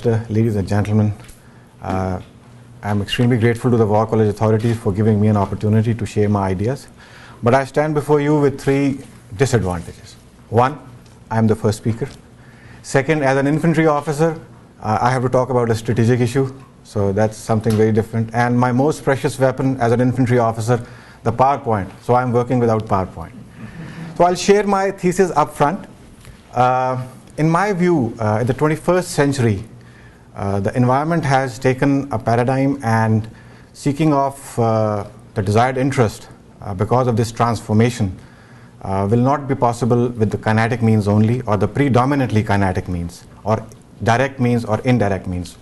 Ambassador, ladies and gentlemen, I'm extremely grateful to the War College authorities for giving me an opportunity to share my ideas. But I stand before you with three disadvantages. One, I'm the first speaker. Second, as an infantry officer, I have to talk about a strategic issue, so that's something very different. And my most precious weapon as an infantry officer, the PowerPoint. So I'm working without PowerPoint. So I'll share my thesis up front. In my view, in the 21st century, the environment has taken a paradigm, and seeking of the desired interest because of this transformation will not be possible with the kinetic means only, or the predominantly kinetic means, or direct means or indirect means.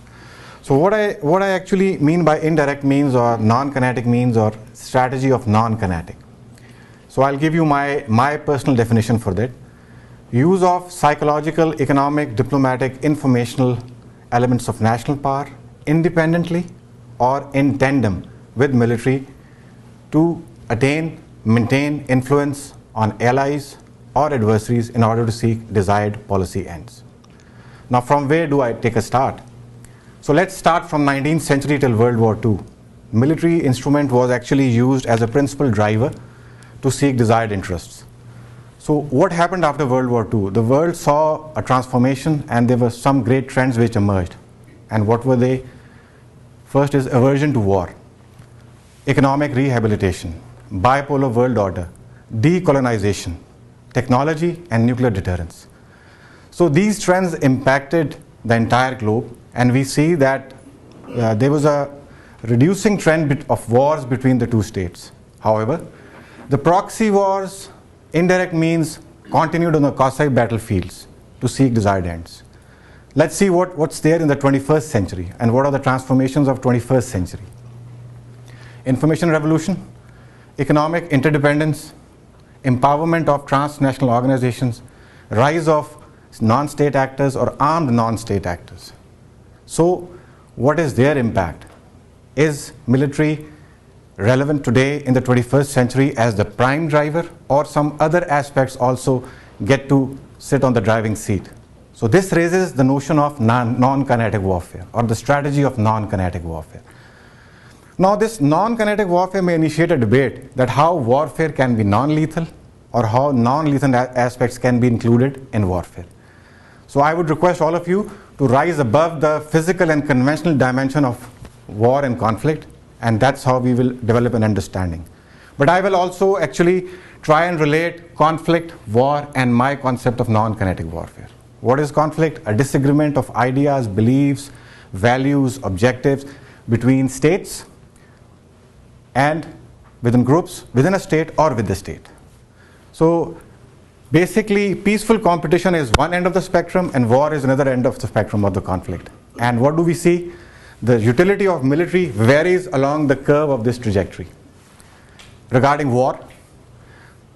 So what I actually mean by indirect means or non-kinetic means or strategy of non-kinetic. So I'll give you my personal definition for that. Use of psychological, economic, diplomatic, informational elements of national power independently or in tandem with military to attain, maintain influence on allies or adversaries in order to seek desired policy ends. Now, from where do I take a start? So let's start from 19th century till World War II. Military instrument was actually used as a principal driver to seek desired interests. So what happened after World War II? The world saw a transformation, and there were some great trends which emerged. And what were they? First is aversion to war, economic rehabilitation, bipolar world order, decolonization, technology, and nuclear deterrence. So these trends impacted the entire globe, and we see that there was a reducing trend of wars between the two states. However, the proxy wars, indirect means, continued on the quasi battlefields to seek desired ends. Let's see what's there in the 21st century and what are the transformations of 21st century. Information revolution, economic interdependence, empowerment of transnational organizations, rise of non-state actors or armed non-state actors. So what is their impact? Is military relevant today in the 21st century as the prime driver, or some other aspects also get to sit on the driving seat? So this raises the notion of non-kinetic warfare, or the strategy of non-kinetic warfare. Now this non-kinetic warfare may initiate a debate that how warfare can be non-lethal, or how non-lethal aspects can be included in warfare. So I would request all of you to rise above the physical and conventional dimension of war and conflict, and that's how we will develop an understanding. But I will also actually try and relate conflict, war, and my concept of non-kinetic warfare. What is conflict? A disagreement of ideas, beliefs, values, objectives between states and within groups, within a state or with the state. So basically, peaceful competition is one end of the spectrum, and war is another end of the spectrum of the conflict. And what do we see? The utility of military varies along the curve of this trajectory. Regarding war,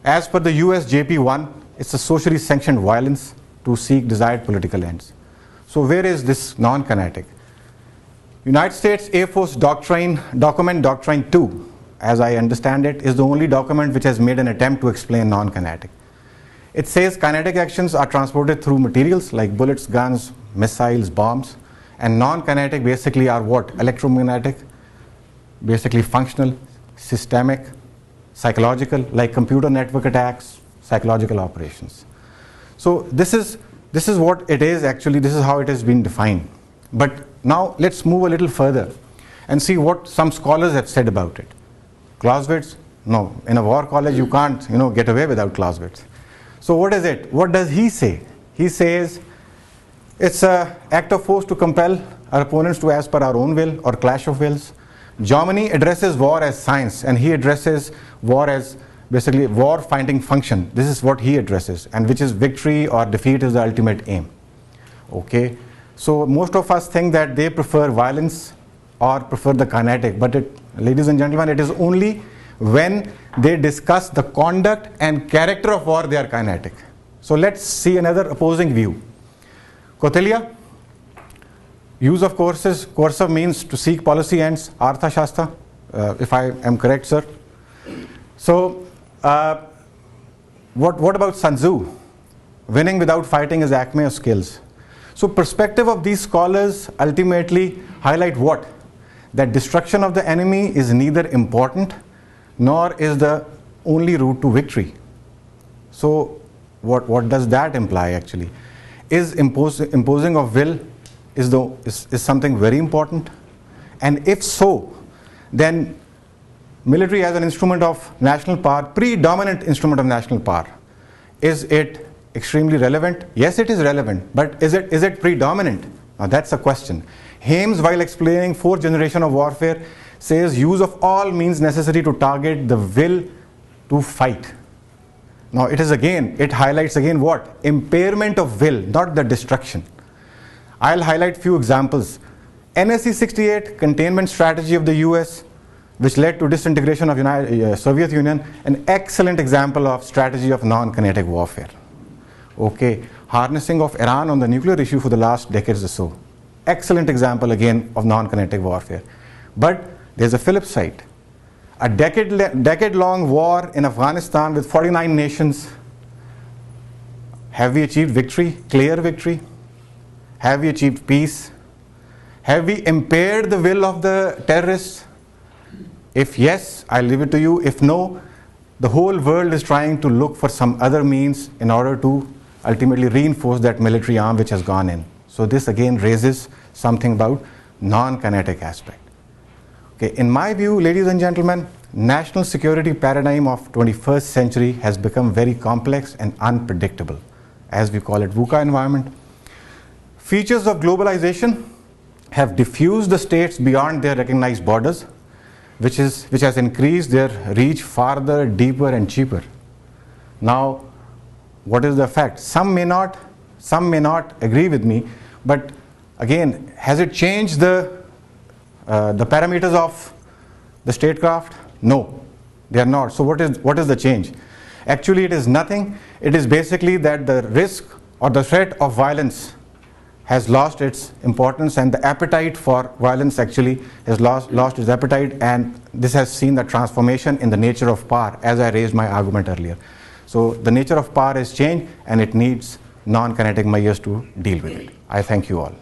as per the US JP1, it's a socially sanctioned violence to seek desired political ends. So where is this non-kinetic? United States Air Force document Doctrine 2, as I understand it, is the only document which has made an attempt to explain non-kinetic. It says kinetic actions are transported through materials like bullets, guns, missiles, bombs. And non-kinetic basically are what? Electromagnetic, basically functional, systemic, psychological, like computer network attacks, psychological operations. So this is what it is actually. This is how it has been defined. But now let's move a little further and see what some scholars have said about it. Clausewitz? No. In a war college you can't get away without Clausewitz. So what is it? What does he say? He says it's an act of force to compel our opponents to as per our own will, or clash of wills. Germany addresses war as science, and he addresses war as basically war finding function. This is what he addresses, and which is victory or defeat is the ultimate aim. Okay, so most of us think that they prefer violence or prefer the kinetic, but ladies and gentlemen, it is only when they discuss the conduct and character of war they are kinetic. So let's see another opposing view. Kautilya, use of coercive means to seek policy ends, Artha Shastra, if I am correct, sir. So what about Sun Tzu? Winning without fighting is acme of skills. So perspective of these scholars ultimately highlight what? That destruction of the enemy is neither important nor is the only route to victory. So what does that imply actually? Is imposing of will is something very important? And if so, then military as an instrument of national power, predominant instrument of national power, is it extremely relevant? Yes, it is relevant, but is it predominant? Now that's a question. Hames, while explaining fourth generation of warfare, says use of all means necessary to target the will to fight. Now it highlights again what? Impairment of will, not the destruction. I'll highlight few examples. NSC 68, containment strategy of the US, which led to disintegration of Soviet Union, an excellent example of strategy of non-kinetic warfare. Okay, harnessing of Iran on the nuclear issue for the last decades or so. Excellent example again of non-kinetic warfare. But there's a flip side. A decade-long war in Afghanistan with 49 nations. Have we achieved victory, clear victory? Have we achieved peace? Have we impaired the will of the terrorists? If yes, I'll leave it to you. If no, the whole world is trying to look for some other means in order to ultimately reinforce that military arm which has gone in. So this again raises something about non-kinetic aspect. Okay, in my view, ladies and gentlemen, national security paradigm of 21st century has become very complex and unpredictable, as we call it VUCA environment. Features of globalization have diffused the states beyond their recognized borders, which has increased their reach farther, deeper and cheaper. Now, what is the effect? Some may not agree with me, but again, has it changed the parameters of the statecraft? No, they are not. So what is the change? Actually, it is nothing. It is basically that the risk or the threat of violence has lost its importance, and the appetite for violence actually has lost its appetite, and this has seen the transformation in the nature of power, as I raised my argument earlier. So the nature of power has changed, and it needs non-kinetic measures to deal with it. I thank you all.